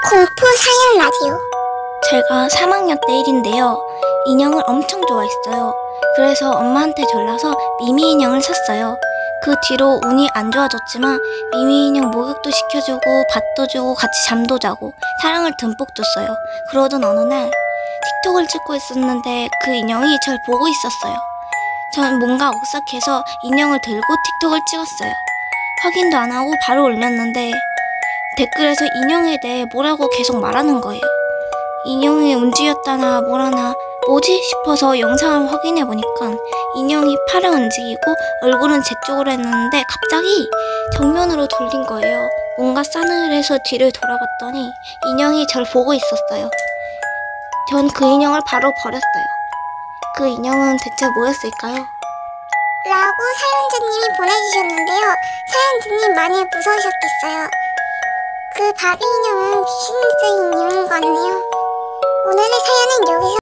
공포 사연 라디오. 제가 3학년 때 일인데요. 인형을 엄청 좋아했어요. 그래서 엄마한테 졸라서 미미 인형을 샀어요. 그 뒤로 운이 안 좋아졌지만 미미 인형 목욕도 시켜주고 밥도 주고 같이 잠도 자고 사랑을 듬뿍 줬어요. 그러던 어느 날 틱톡을 찍고 있었는데 그 인형이 절 보고 있었어요. 전 뭔가 오싹해서 인형을 들고 틱톡을 찍었어요. 확인도 안 하고 바로 올렸는데 댓글에서 인형에 대해 뭐라고 계속 말하는 거예요. 인형이 움직였다나 뭐라나 뭐지 싶어서 영상을 확인해보니까 인형이 팔을 움직이고 얼굴은 제 쪽으로 했는데 갑자기 정면으로 돌린 거예요. 뭔가 싸늘해서 뒤를 돌아봤더니 인형이 절 보고 있었어요. 전 그 인형을 바로 버렸어요. 그 인형은 대체 뭐였을까요? 라고 사연자님이 보내주셨는데요. 사연자님 많이 무서우셨겠어요. 그 바비 인형은 귀신이 쓰인 인형인 것 같네요.